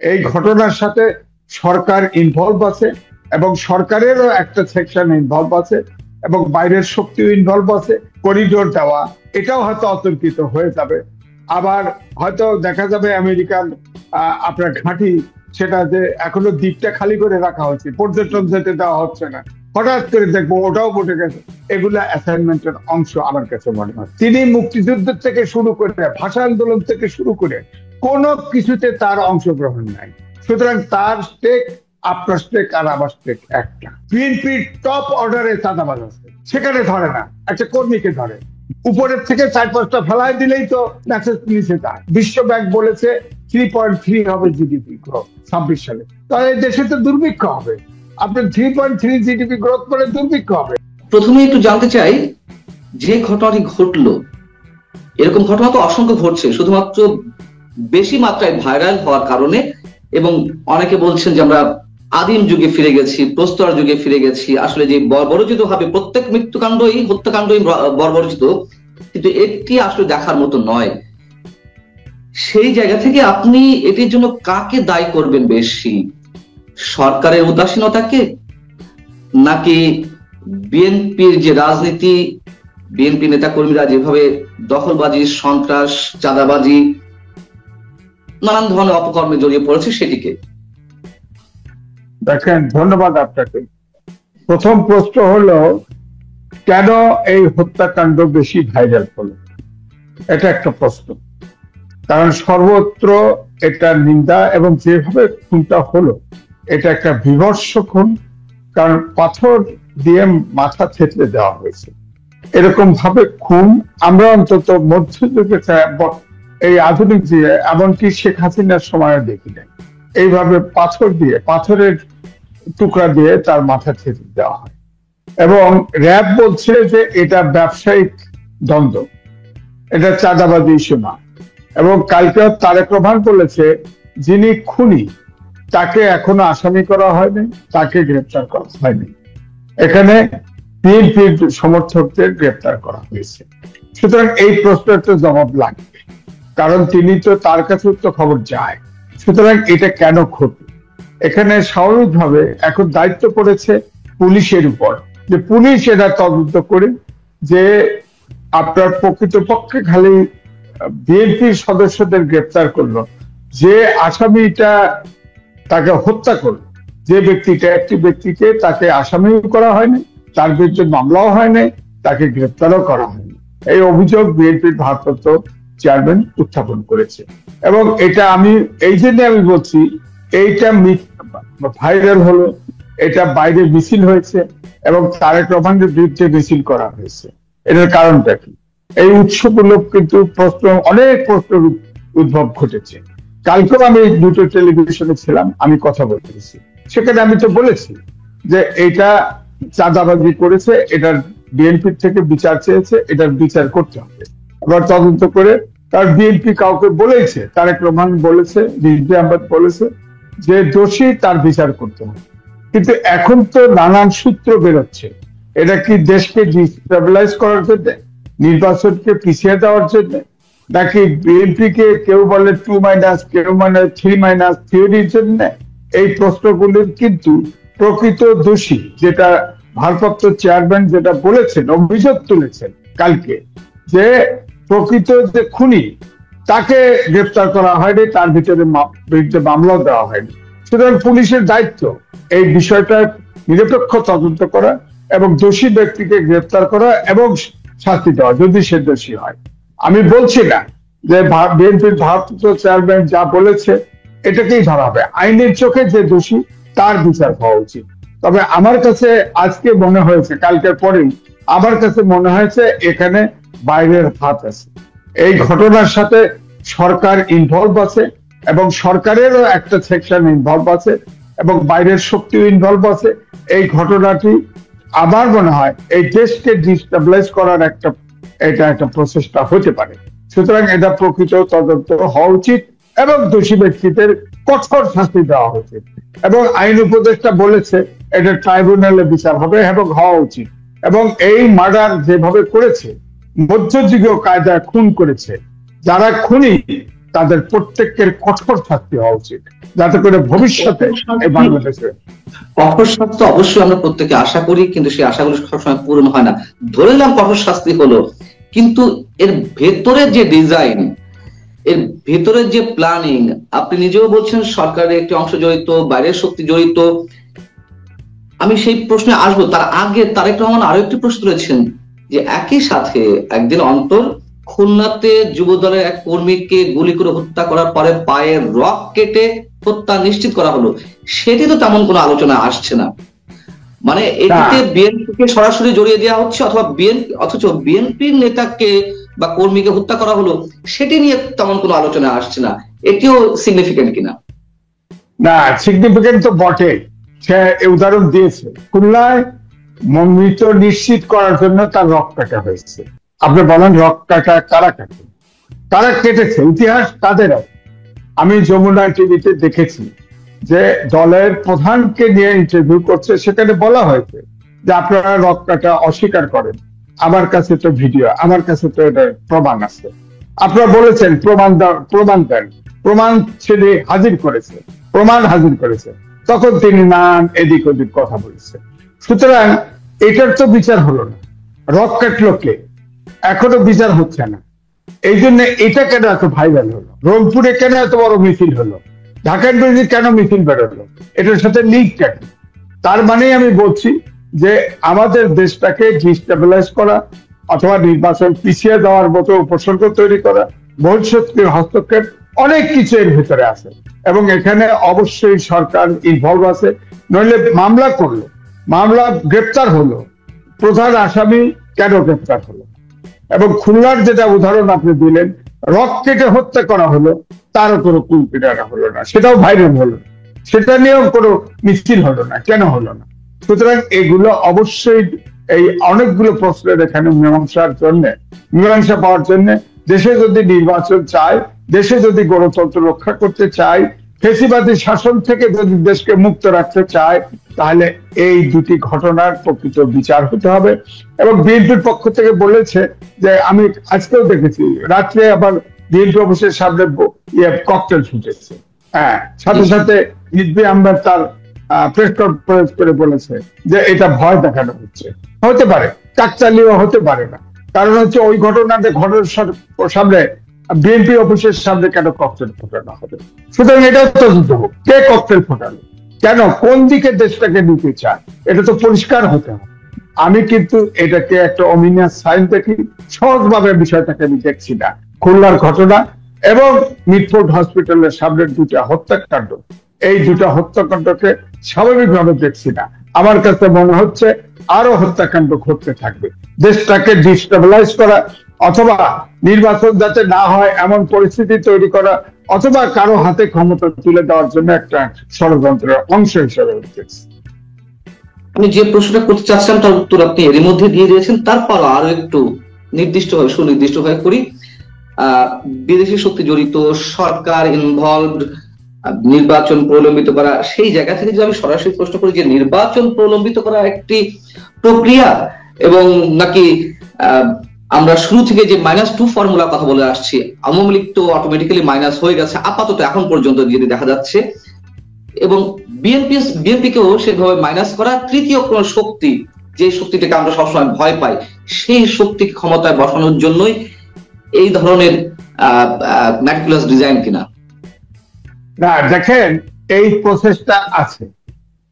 এই ঘটনার সাথে সরকার ইনভলভ আছে এবং সরকারেরও একটা সেকশন ইনভলভ আছে এবং বাইরের শক্তিও ইনভলভ আছে। করিডোর দেওয়া এটাও হয়তো অতর্কিত হয়ে যাবে। আবার হয়তো দেখা যাবে আমেরিকার আপনার ঘাঁটি, সেটা যে এখনো দ্বীপটা খালি করে রাখা হচ্ছে, পর্যটন যেতে দেওয়া হচ্ছে না, হঠাৎ করে দেখবো ওটাও বসে গেছে। এগুলা অ্যাসাইনমেন্টের অংশ আমার কাছে মনে হয়। তিনি মুক্তিযুদ্ধ থেকে শুরু করে, ভাষা আন্দোলন থেকে শুরু করে কোনো কিছুতে তার অংশগ্রহণ নাই। সুতরাং তার স্টেক, আপনার স্টেক আর আমার স্টেক একটা। বিএনপির টপ অর্ডারে চাঁদাবাজ আছে, সেখানে ধরে না, একটা কর্মীকে ধরে। উপরের থেকে 4-5টা ফেলায় দিলেই তো মেসেজ নিচে যায়। বিশ্ব ব্যাংক বলেছে 3.3 হবে জিডিপি গ্রোথ 26 সালে। তাহলে দেশে তো দুর্ভিক্ষ হবে। আপনার 3.3 জিডিপি গ্রোথ করে দুর্ভিক্ষ হবে। প্রথমে একটু জানতে চাই, যে ঘটনাটি ঘটলো, এরকম ঘটনা তো অসংখ্য ঘটছে, শুধুমাত্র বেশি মাত্রায় ভাইরাল হওয়ার কারণে। এবং অনেকে বলছেন যে আমরা আদিম যুগে ফিরে গেছি, প্রস্তর যুগে ফিরে গেছি। আসলে যে বর্বরচিত ভাবে প্রত্যেক মৃত্যুকাণ্ডই, হত্যাকাণ্ডই বর্বরচিত, কিন্তু এটি আসলে দেখার মতো নয়। সেই জায়গা থেকে আপনি এটির জন্য কাকে দায়ী করবেন বেশি? সরকারের উদাসীনতাকে, নাকি বিএনপির যে রাজনীতি, বিএনপি নেতা কর্মীরা যেভাবে দখলবাজি, সন্ত্রাস, চাঁদাবাজি, নানান ধরনের অপকর্মে জড়িয়ে পড়েছে সেটিকে? দেখেন, ধন্যবাদ আপনাকে। প্রথম প্রশ্ন হলো, কেন এই হত্যাকাণ্ড বেশি ভাইরাল হলো? এটা একটা প্রশ্ন। কারণ সর্বত্র এটা নিন্দা, এবং যেভাবে খুনটা হলো এটা একটা বিভৎস খুন। কারণ পাথর দিয়ে মাথা থেতলে দেওয়া হয়েছে। এরকম ভাবে খুন আমরা অন্তত মধ্যযুগে, এই আধুনিক যে, এমনকি শেখ হাসিনার সময় দেখি নাই এইভাবে পাথর দিয়ে, পাথরের টুকরা দিয়ে তার মাথা থেতলে দেওয়া হয়। এবং র্যাব বলছে যে এটা ব্যবসায়িক দ্বন্দ্ব, এটা চাঁদাবাজি ইস্যু না। এবং কালকে তারেক রহমান বলেছে যিনি খুনি তাকে এখনো আসামি করা হয়নি, তাকে গ্রেপ্তার করা হয়নি। এখানে বিএনপির সমর্থকদের গ্রেপ্তার করা হয়েছে। সুতরাং এই প্রশ্নের তো জবাব লাগবে, কারণ তিনি তো, তার কাছে তো খবর যায়। সুতরাং এটা কেন ঘটল? এখানে স্বাভাবিকভাবে এখন দায়িত্ব পড়েছে পুলিশের উপর, যে পুলিশ এটা তদন্ত করে, যে আপনার প্রকৃতপক্ষে খালি বিএনপির সদস্যদের গ্রেপ্তার করলো, যে আসামিটা তাকে হত্যা করলো, যে ব্যক্তিটা, একটি ব্যক্তিকে তাকে আসামি করা হয়নি, তার বিরুদ্ধে মামলাও হয়নি, তাকে গ্রেপ্তারও করা হয়নি। এই অভিযোগ বিএনপির ভারপ্রাপ্ত চেয়ারম্যান উত্থাপন করেছে। এবং এটা আমি এই জন্য আমি বলছি, এইটা ভাইরাল হলো, এটা বাইরে মিছিল হয়েছে এবং তারেক রহমানের বিরুদ্ধে মিছিল করা হয়েছে। এটার কারণটা কি? এই উৎসগুলো কিন্তু অনেক প্রশ্নের উদ্ভব ঘটেছে। কালকেও আমি দুটো টেলিভিশনে ছিলাম, আমি কথা বলতেছি, সেখানে আমি তো বলেছি যে এটা চাঁদাবাজি করেছে, এটার বিএনপির থেকে বিচার চেয়েছে, এটার বিচার করতে হবে, এবার তদন্ত করে। কারণ বিএনপি কাউকে বলেছে, তারেক রহমান বলেছে, রিজভী আহমেদ বলেছে যে দোষী, তার বিচার করতে হবে। কিন্তু এখন তো নানান সূত্র বেরোচ্ছে, এটা কি দেশকে ডিস্টেবিলাইজ করার জন্য, নির্বাচনকে পিছিয়ে দেওয়ার জন্য, নাকি বিএনপি কে কেউ বলে 2-, কেউ মানে 3- থিওরির জন্য? এই প্রশ্নগুলির কিন্তু প্রকৃত দোষী, যেটা ভারপ্রাপ্ত চেয়ারম্যান যেটা বলেছেন, অভিযোগ তুলেছেন কালকে, যে প্রকৃত যে খুনি তাকে গ্রেপ্তার করা হয়নি, তার বিরুদ্ধে মামলাও দেওয়া হয়নি। সুতরাং পুলিশের দায়িত্ব এই বিষয়টা নিরপেক্ষ তদন্ত করা এবং দোষী ব্যক্তিকে গ্রেপ্তার করা এবং শাস্তি দেওয়া, যদি সে দোষী হয়। আমি বলছি না যে বিএনপির ভারপ্রাপ্ত চেয়ারম্যান যা বলেছে এটাকেই ধরা হবে। আইনের চোখে যে দোষী তার বিচার হওয়া উচিত। তবে আমার কাছে আজকে মনে হয়েছে, কালকের পরেই আমার কাছে মনে হয়েছে এখানে বাইরের হাত আছে। এই ঘটনার সাথে সরকার ইনভলভ আছে এবং সরকারেরও একটা সেকশন ইনভলভ আছে এবং বাইরের শক্তিও ইনভলভ আছে। এই ঘটনাটি আমার মনে হয় এই দেশকে ডিস্টেবিলাইজ করার এটা একটা প্রচেষ্টা হতে পারে। সুতরাং এটা প্রকৃত তদন্ত হওয়া উচিত এবং দোষী ব্যক্তিদের কঠোর শাস্তি দেওয়া উচিত। এবং আইন উপদেষ্টা বলেছে এটা ট্রাইব্যুনালে বিচার হবে এবং হওয়া উচিত। এবং এই মার্ডার যেভাবে করেছে, মধ্যযুগীয় কায়দায় খুন করেছে, যারা খুনি তাদের প্রত্যেকের কঠোর শাস্তি হওয়া উচিত, যাতে করে ভবিষ্যতে এই বাংলাদেশে কঠোর শাস্তি অবশ্যই আমরা প্রত্যেকে আশা করি, কিন্তু সেই আশাগুলো সবসময় পূরণ হয় না। ধরে নিলাম কঠোর শাস্তি হলো, কিন্তু এর ভেতরে যে ডিজাইন, এর ভেতরে যে প্ল্যানিং, আপনি নিজেও বলছেন সরকারের একটি অংশ জড়িত, বাইরের শক্তি জড়িত। আমি সেই প্রশ্নে আসবো, তার আগে তারেক রহমান আরো একটি প্রশ্ন তুলেছেন যে একই সাথে একদিন অন্তর খুলনাতে যুব দলের এক কর্মীকে গুলি করে হত্যা করার পরে পায়ের রক কেটে হত্যা নিশ্চিত করা হলো, সেটি তো তেমন কোনো আলোচনা আসছে না। মানে এটিতে বিএনপিকে সরাসরি জড়িয়ে দেওয়া হচ্ছে, অথবা অথচ বিএনপির নেতাকে বা কর্মীকে হত্যা করা হলো, সেটি নিয়ে তেমন কোনো আলোচনা আসছে না। এটিও সিগনিফিকেন্ট কিনা? না, সিগনিফিকেন্ট তো বটে। সে উদাহরণ দিয়েছে, খুলনায় মৃত নিশ্চিত করার জন্য তার রক কাটা হয়েছে। আপনি বলেন রক কাটা কারা কাটে, কারা কেটেছে, ইতিহাস তাদের। আমি যমুনা টিভিতে দেখেছি যে দলের প্রধানকে নিয়ে ইন্টারভিউ করছে, সেখানে বলা হয়েছে যে আপনারা রক কাটা অস্বীকার করেন, আমার কাছে তো ভিডিও, আমার কাছে তো এটা প্রমাণ আছে। আপনারা বলেছেন প্রমাণ দেন, প্রমাণ ছেলে হাজির করেছে, প্রমাণ হাজির করেছে, তখন তিনি নানান এদিক ওদিক কথা বলেছেন। সুতরাং এটার তো বিচার হলো না। রক কাটলো কে, এখনো বিচার হচ্ছে না। এই জন্য এটা কেন এত ভাইরাল হলো, রংপুরে কেন এত বড় মিছিল হলো, ঢাকার বিরুদ্ধে কেন মিছিল বেরোলো, এটার সাথে লিঙ্ক কেন? তার মানে আমি বলছি যে আমাদের দেশটাকে ডিস্টেবিলাইজ করা অথবা নির্বাচন পিছিয়ে দেওয়ার মতো উপসর্গ তৈরি করা, বহিঃশক্তির হস্তক্ষেপ, অনেক কিছু এর ভিতরে আছে। এবং এখানে অবশ্যই সরকার ইনভলভ আছে, নইলে মামলা করলো, মামলা গ্রেপ্তার হলো, প্রধান আসামি কেন গ্রেপ্তার হলো? এবং খুলনার যেটা উদাহরণ আপনি দিলেন, রক কেটে হত্যা করা হলো, তারও কোনো কুল কিনারা হলো না, সেটাও ভাইরাল হলো না, সেটা নিয়েও কোনো মিছিল হলো না, কেন হলো না? সুতরাং এগুলো অবশ্যই এই অনেকগুলো প্রশ্নের এখানে মীমাংসা পাওয়ার জন্য দেশে যদি নির্বাচন চায়, দেশে যদি গণতন্ত্র রক্ষা করতে চায়, ফেসিবাদী শাসন থেকে যদি দেশকে মুক্ত রাখতে চায়, তাহলে এই দুটি ঘটনার প্রকৃত বিচার হতে হবে। এবং বিএনপির পক্ষ থেকে বলেছে যে, আমি আজকেও দেখেছি রাত্রে আবার বিএনপি অফিসের সামনে ককটেল ছুটেছে, হ্যাঁ, সাথে সাথে রিজভী আহমেদ তার প্রেস কনফারেন্স করে বলেছে যে এটা ভয় দেখানো হচ্ছে। হতে পারে, কাকতালীয় হতে পারে না, কারণ হচ্ছে ওই ঘটনাতে সামনে বিএনপি অফিসের সামনে কেন ককটেল ফোটানো হবে? সুতরাং এটাও তদন্ত হোক, কে ককটেল ফোটালো, কেন, কোন দিকে দেশটাকে নিতে চায়, এটা তো পরিষ্কার হতে হবে। আমি কিন্তু এটাকে একটা অমিনিয়াস সাইন দেখি, সহজভাবে বিষয়টাকে আমি দেখছি না। খুলনার ঘটনা এবং মিটফোর্ড হসপিটালের সামনের দুটা হত্যাকাণ্ড, এই দুটা হত্যাকাণ্ডকে স্বাভাবিকভাবে দেখছি না। আমার কাছে মনে হচ্ছে আরো হত্যাকাণ্ড ঘটতে থাকবে। দেশটাকে ডিস্টেবিলাইজ করা অথবা নির্বাচন যাতে না হয় এমন পরিস্থিতি তৈরি করা, অথবা কারো হাতে ক্ষমতা তুলে দেওয়ার জন্য একটা ষড়যন্ত্রের অংশ হিসেবে উঠতেছে। আমি যে প্রশ্নটা করতে চাচ্ছিলাম তার উত্তর আপনি এর মধ্যে দিয়ে দিয়েছেন। তারপর আরো একটু সুনির্দিষ্টভাবে করি। বিদেশি শক্তি জড়িত, সরকার ইনভলভড, নির্বাচন প্রলম্বিত করা, সেই জায়গা থেকে যদি আমি সরাসরি প্রশ্ন করি যে নির্বাচন প্রলম্বিত করা একটি প্রক্রিয়া, এবং নাকি আমরা শুরু থেকে যে -2 ফর্মুলা কথা বলে আসছি, আওয়ামী লীগ তো অটোমেটিক্যালি মাইনাস হয়ে গেছে আপাতত এখন পর্যন্ত যদি দেখা যাচ্ছে, এবং বিএনপিকেও সেভাবে মাইনাস করা তৃতীয় কোন শক্তি, যে শক্তিটাকে আমরা সবসময় ভয় পাই, সেই শক্তি ক্ষমতায় বসানোর জন্যই এই ধরনের ম্যাটিকুলাস ডিজাইন কিনা? না, দেখেন, এই প্রসেসটা আছে,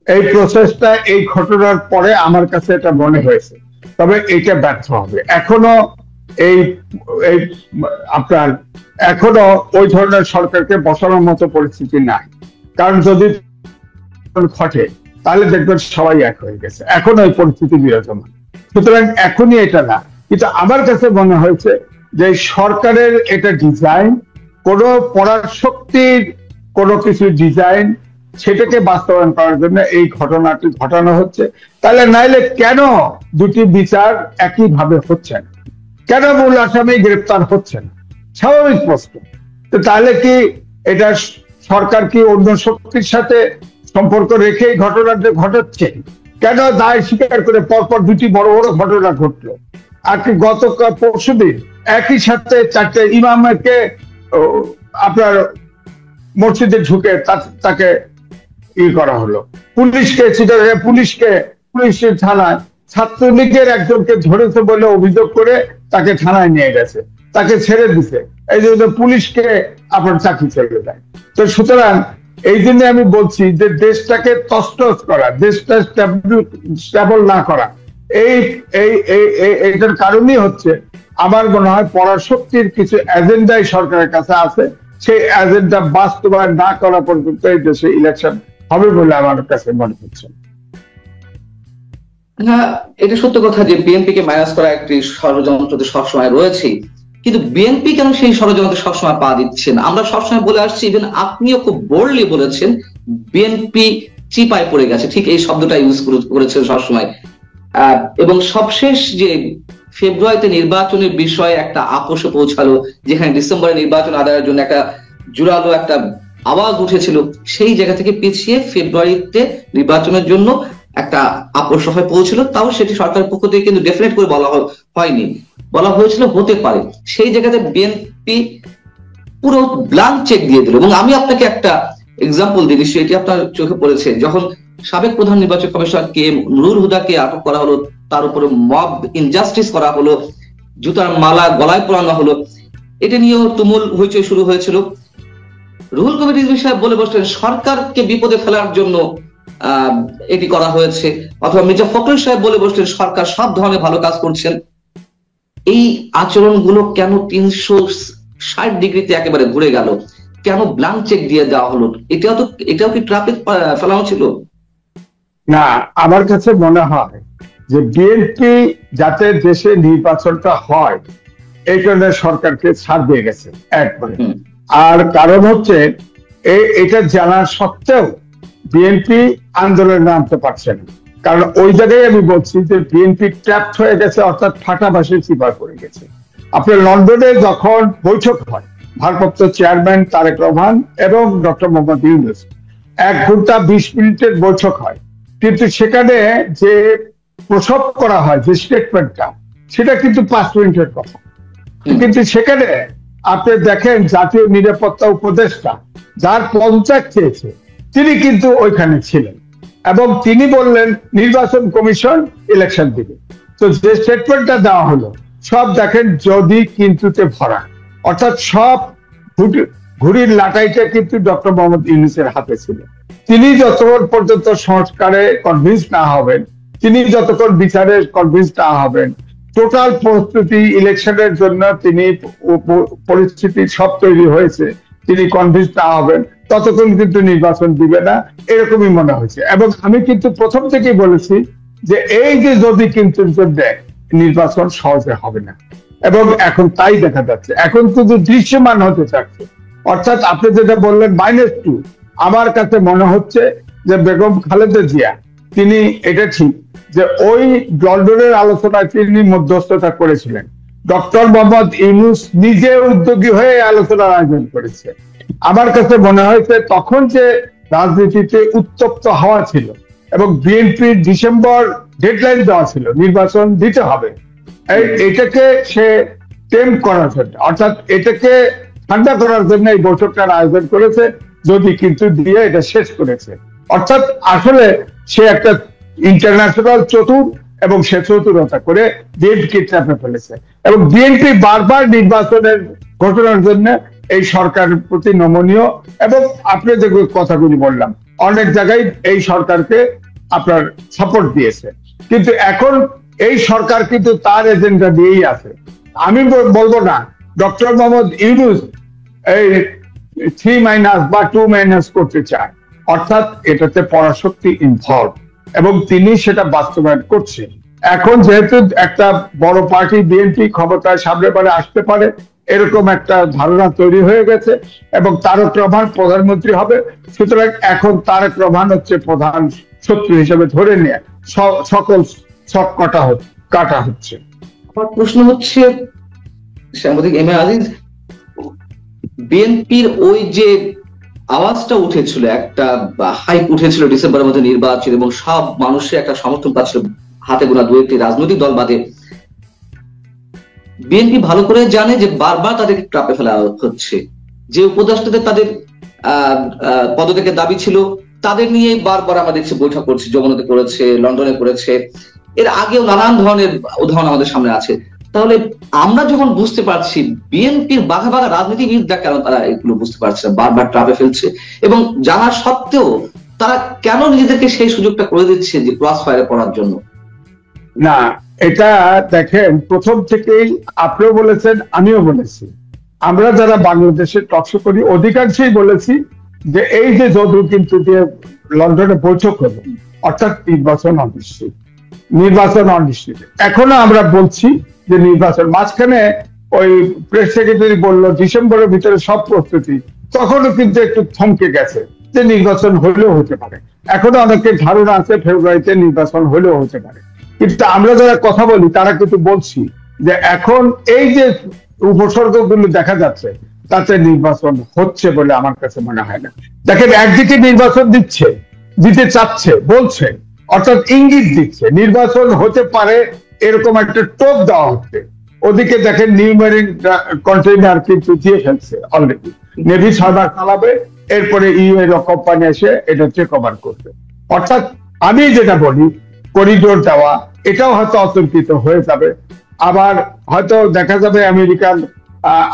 এই প্রসেসটা এই ঘটনার পরে আমার কাছে এটা মনে হয়েছে, তবে এটা ব্যর্থ হবে। এখনো আপনার এখনো ওই ধরনের সরকারকে বসানোর মতো পরিস্থিতি নাই, কারণ যদি ঘটে তাহলে দেখবেন সবাই এক হয়ে গেছে, এখনো এই পরিস্থিতি বিরাজমান। সুতরাং এখনই এটা না, কিন্তু আমার কাছে মনে হয়েছে যে সরকারের এটা ডিজাইন, কোন পরাশক্তির কোন কিছু ডিজাইন, সেটাকে বাস্তবায়ন করার জন্য এই ঘটনাটি ঘটানো হচ্ছে। তাহলে নাইলে কেন দুটি বিচার একইভাবে হচ্ছে না, কেন মূল আসামি গ্রেপ্তার হচ্ছে না? স্বাভাবিক প্রশ্ন। তো তাহলে কি এটা সরকার কি অন্য শক্তির সাথে সম্পর্ক রেখে এই ঘটনাটা ঘটাচ্ছে? কেন দায় স্বীকার করে পরপর দুটি বড় বড় ঘটনা ঘটলো? আর কি গত পরশুদিন একই সাথে 4টে ইমামকে আপনার মসজিদে ঢুকে তাকে করা হলো, পুলিশের থানায় ছাত্রলীগের একজনকে ধরেছে বলে অভিযোগ করে তাকে থানায় নিয়ে গেছে, তাকে ছেড়ে দিছে, এই জন্য পুলিশকে আপনার চাকরি চলে যায়। তো সুতরাং এই জন্য আমি বলছি যে দেশটাকে তছনছ করা, দেশটা স্টেবল না করা, এইটার কারণই হচ্ছে আমার মনে হয় পরাশক্তির কিছু এজেন্ডাই সরকারের কাছে আছে, সেই এজেন্ডা বাস্তবায়ন না করা পর্যন্ত এই দেশে ইলেকশন হবে বলে আমার কাছে মনে হচ্ছে। না, এটা সত্য কথা যে বিএনপি কে মাইনাস করা একটি ষড়যন্ত্র সবসময় রয়েছে, কিন্তু বিএনপি কেন সেই ষড়যন্ত্রে সবসময় পা দিচ্ছেন? আমরা সবসময় বলে আসছি, ইভেন আপনিও খুব বোল্ডলি বলেছেন বিএনপি চিপায় পড়ে গেছে, ঠিক এই শব্দটা ইউজ করেছেন সবসময়। এবং সবশেষ যে ফেব্রুয়ারিতে নির্বাচনের বিষয়ে একটা আপোষে পৌঁছালো, যেখানে ডিসেম্বরে নির্বাচন আদায়ের জন্য একটা জোরালো একটা আওয়াজ উঠেছিল, সেই জায়গা থেকে পিছিয়ে ফেব্রুয়ারিতে নির্বাচনের জন্য একটা আপোষ সভায় পৌঁছলো, তাও সেটি সরকারের পক্ষ থেকে কিন্তু ডেফিনেট করে বলা হয়নি, বলা হয়েছিল হতে পারে। সেই জায়গাতে বিএনপি পুরো ব্ল্যাঙ্ক চেক দিয়ে দিল। এবং আমি আপনাকে একটা এক্সাম্পল দিই, নিশ্চয়ই এটি আপনার চোখে পড়েছে, যখন সাবেক প্রধান নির্বাচন কমিশনার কে নুরুল হুদাকে আটক করা হলো, তার উপরে মব ইনজাস্টিস করা হলো, জুতার মালা গলায় পরানো হলো, এটা নিয়েও তুমুল হইচই শুরু হয়েছিল। রুহুল কবির রিজভী সাহেব বলে বসলেন সরকারকে বিপদে ফেলার জন্য এটি করা হয়েছে, অথবা মির্জা ফখরুল সাহেব বলে বসলেন সরকার সব ধরনের ভালো কাজ করছেন। এই আচরণগুলো কেন 360 ডিগ্রিতে একেবারে ঘুরে গেল? কেন ব্ল্যাঙ্ক চেক দিয়ে দেওয়া হলো? এটাও কি ট্রাফিক ফেলানো ছিল? না, আমার কাছে মনে হয় যে বিএনপি যাতে দেশে নির্বাচনটা হয় এই কারণে সরকারকে ছাড় দিয়ে গেছে একবারে। আর কারণ হচ্ছে এটা জানার সত্ত্বেও বিএনপি আন্দোলনে নামতে পারছে না, কারণ ওই জায়গায় আমি বলছি যে বিএনপি ট্র্যাপড হয়ে গেছে, অর্থাৎ ফাটা বাসে চিপায় পড়ে গেছে। আপনার লন্ডনে যখন বৈঠক হয় ভারপ্রাপ্ত চেয়ারম্যান তারেক রহমান এবং ডক্টর মোহাম্মদ ইউনূস, 1 ঘন্টা 20 মিনিটের বৈঠক হয়, কিন্তু সেখানে যে প্রসব করা হয় যে স্টেটমেন্টটা, সেটা কিন্তু 5 মিনিটের কথা। কিন্তু সেখানে আপনি দেখেন জাতীয় নিরাপত্তা উপদেষ্টা যার পদত্যাগ চেয়েছে তিনি কিন্তু ওইখানে ছিলেন, এবং তিনি বললেন নির্বাচন কমিশন ইলেকশন দিবে। তো যে স্টেটমেন্টটা দেওয়া হলো সব দেখেন যদি কিন্তুতে ভরা, অর্থাৎ সব ঘুড়ির লাটাইটা কিন্তু ডক্টর মোহাম্মদ ইউনূসের হাতে ছিল। তিনি যতক্ষণ পর্যন্ত সংস্কারে কনভিন্স না হবেন, তিনি যতক্ষণ বিচারে কনভিন্স না হবেন, টোটাল প্রস্তুতি ইলেকশনের জন্য তিনি পরিস্থিতি সব তৈরি হয়েছে, তিনি কনভিন্স না হবেন ততক্ষণ কিন্তু নির্বাচন দিবে না, এরকমই মনে হয়েছে। এবং আমি কিন্তু প্রথম থেকেই বলেছি যে এই যে যদি কিন্তু নির্বাচন সহজে হবে না, এবং এখন তাই দেখা যাচ্ছে। এখন কিন্তু দৃশ্যমান হতে চাচ্ছে, অর্থাৎ আপনি যেটা বললেন -2, আমার কাছে মনে হচ্ছে যে বেগম খালেদা জিয়া তিনি, এটা ঠিক যে ওই লন্ডনের আলোচনায় তিনি মধ্যস্থতা করেছিলেন, ডক্টর মোহাম্মদ ইউনূস নিজে উদ্যোগী হয়ে আলোচনার আয়োজন করেছে। আমার কাছে মনে হয়েছে তখন যে রাজনীতিতে উত্তপ্ত হওয়া ছিল এবং বিএনপির ডিসেম্বর ডেডলাইন দেওয়া ছিল, নির্বাচন দিতে হবে, এটাকে সে টেম করার জন্য, অর্থাৎ এটাকে ঠান্ডা করার জন্য এই বৈঠকটার আয়োজন করেছে, যদি কিন্তু দিয়ে এটা শেষ করেছে। অর্থাৎ আসলে সে একটা ইন্টারন্যাশনাল চতুর, এবং সে চতুরতা করে বিএনপি চাপে ফেলেছে, এবং বিএনপি বারবার নির্বাচনের ঘটনার জন্য এই সরকারের প্রতি নমনীয়, এবং আপনি যে কথাগুলি বললাম অনেক জায়গায় এই সরকারকে আপনার সাপোর্ট দিয়েছে, কিন্তু এখন এই সরকার কিন্তু তার এজেন্ডা দিয়েই আছে। আমি বলবো না ডক্টর মোহাম্মদ ইউনূস এই 3- বা 2- করতে চায়, অর্থাৎ এটাতে পরাশক্তি ইনভলভ, এবং তিনি সেটা বাস্তবায়ন করছেন। এখন যেহেতু একটা বড় পার্টি বিএনপি ক্ষমতায় সামনে বারে আসতে পারে এরকম একটা ধারণা তৈরি হয়ে গেছে, এবং তারেক রহমান প্রধানমন্ত্রী হবে, সুতরাং এখন তারেক রহমান হচ্ছে প্রধান শত্রু হিসেবে ধরে নিয়ে সকল সব কাটা হচ্ছে। আমার প্রশ্ন হচ্ছে সাংবাদিক এম এ আজিজ, বিএনপির ওই যে আওয়াজটা উঠেছিল, একটা হাইপ উঠেছিল ডিসেম্বরের মধ্যে নির্বাচন, এবং সব মানুষের একটা সমর্থন পাচ্ছিল, হাতে গোনা 2-1টি রাজনৈতিক দল বাদে, বিএনপি ভালো করে জানে যে বারবার তাদেরকে ট্রাপে ফেলা হচ্ছে, যে উপদেষ্টাদের তাদের পদত্যাগের দাবি ছিল তাদের নিয়ে বারবার আমরা দেখছি বৈঠক করছে, যমুনাতে করেছে, লন্ডনে করেছে, এর আগেও নানান ধরনের উদাহরণ আমাদের সামনে আছে। তাহলে আমরা যখন বুঝতে পারছি বিএনপির বাঘা বাঘা রাজনীতিবিদরা কেন তারা এগুলো বুঝতে পারছে না, বারবার ট্রাপে ফেলছে, এবং জানা সত্ত্বেও তারা কেন নিজেদেরকে সেই সুযোগটা করে দিচ্ছে যে ক্রস ফায়ারে পড়ার জন্য? না, এটা দেখেন প্রথম থেকেই আপনিও বলেছেন, আমিও বলেছি, আমরা যারা বাংলাদেশের টকশো করি অধিকাংশই বলেছি যে এই যে যদু কিন্তু দিয়ে লন্ডনে বৈঠক হলো, অর্থাৎ নির্বাচন অনিশ্চিত। এখনো আমরা বলছি যে নির্বাচন, মাঝখানে ওই প্রেস সেক্রেটারি বললো ডিসেম্বরের ভিতরে সব প্রস্তুতি, তখনও কিন্তু একটু থমকে গেছে যে নির্বাচন হলেও হতে পারে। এখনো অনেকের ধারণা আছে ফেব্রুয়ারিতে নির্বাচন হলেও হতে পারে, কিন্তু আমরা যারা কথা বলি তারা কিন্তু বলছি যে এখন এই যে উপসর্গগুলো দেখা যাচ্ছে তাতে নির্বাচন হচ্ছে বলে আমার কাছে মনে হয় না। দেখেন, একদিকে নির্বাচন দিতে চাচ্ছে, বলছে, অর্থাৎ ইঙ্গিত দিচ্ছে নির্বাচন হতে পারে, এরকম একটা টোপ দেওয়া হচ্ছে। ওদিকে দেখেন নিউমেরিং কন্টেইনার কিন্তু দিয়ে ফেলছে অলরেডি, নেভি সার্ভার চালাবে, এরপরে ইউএর কোম্পানি এসে এটা চেক ওভার করবে। অর্থাৎ আমি যেটা বলি করিডোর দেওয়া, এটাও হয়তো অতর্কিত হয়ে যাবে। আবার হয়তো দেখা যাবে আমেরিকান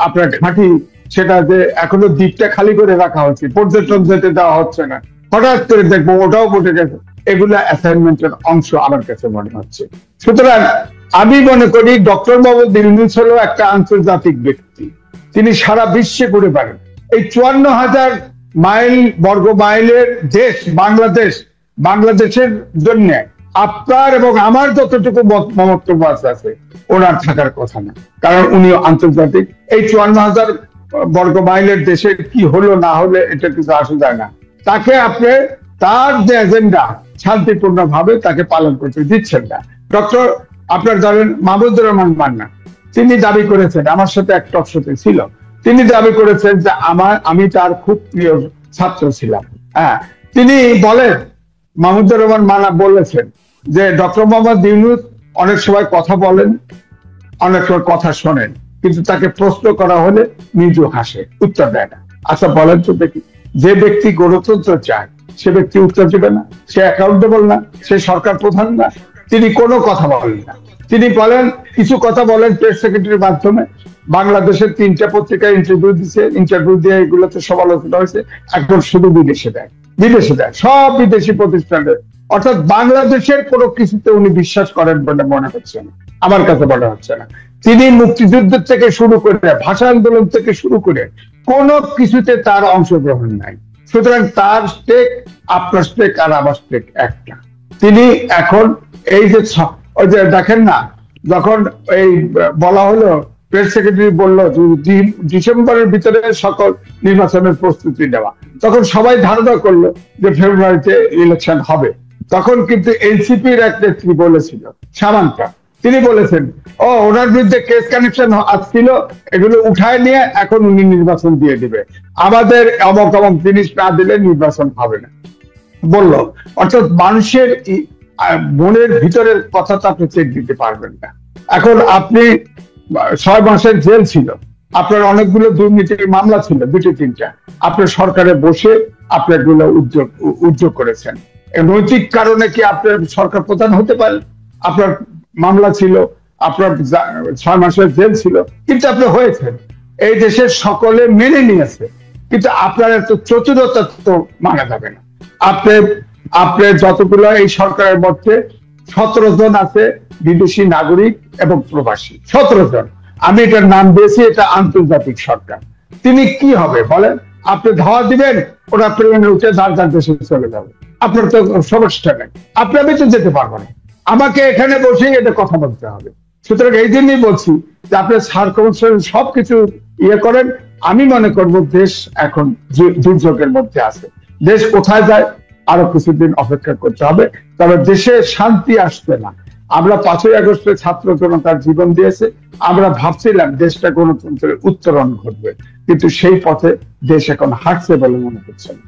আপনার ঘাঁটি, সেটা যে এখনো দ্বীপটা খালি করে রাখা হচ্ছে, পর্যটন যেতে দেওয়া হচ্ছে না, হঠাৎ করে দেখবো ওটাও বসে গেছে। এগুলা অ্যাসাইনমেন্টের অংশ আমার কাছে মনে হচ্ছে। সুতরাং আমি মনে করি ডক্টর মোহাম্মদ ইউনূস হলো একটা আন্তর্জাতিক ব্যক্তি, তিনি সারা বিশ্বে ঘুরে বেড়ান। এই 54,000 বর্গ মাইলের দেশ বাংলাদেশের জন্য আপনার এবং আমার যতটুকু মমত্ব আছে ওনার থাকার কথা না, কারণ উনিও আন্তর্জাতিক। এই 54,000 বর্গ মাইলের দেশের কি হলো না হলে এটা কিছু আসা যায় না। তাকে আপনি তার যে এজেন্ডা শান্তিপূর্ণ ভাবে তাকে পালন করতে দিচ্ছেন না। ডক্টর আপনার ধরেন মাহমুদুর রহমান মান্না, তিনি দাবি করেছেন, আমার সাথে এক টকশোতে ছিল, তিনি দাবি করেছেন যে আমি তার খুব প্রিয় ছাত্র ছিলাম। হ্যাঁ, তিনি বলেন, মাহমুদুর রহমান মান্না বলেছেন যে ডক্টর মোহাম্মদ ইউনূস অনেক সময় কথা বলেন, অনেক সময় কথা শোনেন, কিন্তু তাকে প্রশ্ন করা হলে নিজেও হাসে, উত্তর দেয় না। আচ্ছা বলেন তো দেখি, যে ব্যক্তি গণতন্ত্র চায় সে ব্যক্তি উত্তর দেবে না? সে অ্যাকাউন্টেবল না? সে সরকার প্রধান না? তিনি কোনো কথা বলেন না। তিনি বলেন, কিছু কথা বলেন প্রেস সেক্রেটারির মাধ্যমে, বাংলাদেশের 3টা পত্রিকায় ইন্টারভিউ দিয়ে এগুলোতে সমালোচনা হয়েছে, এখন শুধু বিদেশে দেয় সব বিদেশি প্রতিষ্ঠানে। অর্থাৎ বাংলাদেশের কোনো কিছুতে উনি বিশ্বাস করেন বলে মনে হচ্ছে না, আমার কাছে মনে হচ্ছে না। তিনি মুক্তিযুদ্ধের থেকে শুরু করে, ভাষা আন্দোলন থেকে শুরু করে কোনো কিছুতে তার অংশগ্রহণ নাই। সুতরাং তার স্টেক, আপনার স্টেক আর আমার স্টেক একটা। তিনি এখন এই যে ওই যে দেখেন না, যখন এই বলা হলো, প্রেস সেক্রেটারি বললো ডিসেম্বরের ভিতরে সকল নির্বাচনের প্রস্তুতি নেওয়া, তখন সবাই ধারণা করলো যে ফেব্রুয়ারিতে ইলেকশন হবে। তখন কিন্তু এনসিপির এক নেত্রী বলেছিল, সামান্তা, তিনি বলেছেন ওনার বিরুদ্ধে কেস কানেকশন আসছিল, এগুলো উঠায় নিয়ে এখন উনি নির্বাচন দিয়ে দিবে, আমাদের অমক অমক জিনিস না দিলে নির্বাচন হবে না বললো। অর্থাৎ মানুষের মনের ভিতরের কথাটা আপনি চেক দিতে পারবেন না। এখন আপনি 6 মাসের জেল ছিল, আপনার অনেকগুলো দুর্নীতির মামলা ছিল, 2-3টা, আপনার সরকারে বসে আপনি এগুলো উদ্যোগ করেছেন। নৈতিক কারণে কি আপনার সরকার প্রধান হতে পারেন? আপনার মামলা ছিল, আপনার 6 মাসের জেল ছিল, কিন্তু আপনি হয়েছেন। এই দেশের সকলে মেনে নিয়েছে, কিন্তু আপনার এত চতুরতা তো মানা যাবে না। আপনি যতগুলো এই সরকারের মধ্যে 17 জন আছে বিদেশি নাগরিক এবং প্রবাসী, 17 জন, আমি এটার নাম দিয়েছি, এটা আন্তর্জাতিক সরকার। তিনি কি হবে বলেন? আপনি ধাওয়া দিবেন, ওরা প্লেনে উঠে যার দেশে চলে যাবে, আপনার তো সমস্যা নেই, আপনি আমি তো যেতে পারবো না, আমাকে এখানে বসেই এটা কথা বলতে হবে। সুতরাং এই জন্যই বলছি যে আপনি সার্কামস্টেন্স সবকিছু করেন। আমি মনে করবো দেশ এখন দুর্যোগের মধ্যে আছে, দেশ কোথায় যায় আরো কিছুদিন অপেক্ষা করতে হবে। তবে দেশে শান্তি আসবে না। আমরা 5ই আগস্টে ছাত্র জনতার জীবন দিয়েছে, আমরা ভাবছিলাম দেশটা গণতন্ত্রের উত্তরণ ঘটবে, কিন্তু সেই পথে দেশ এখন হাঁটছে বলে মনে হচ্ছে না।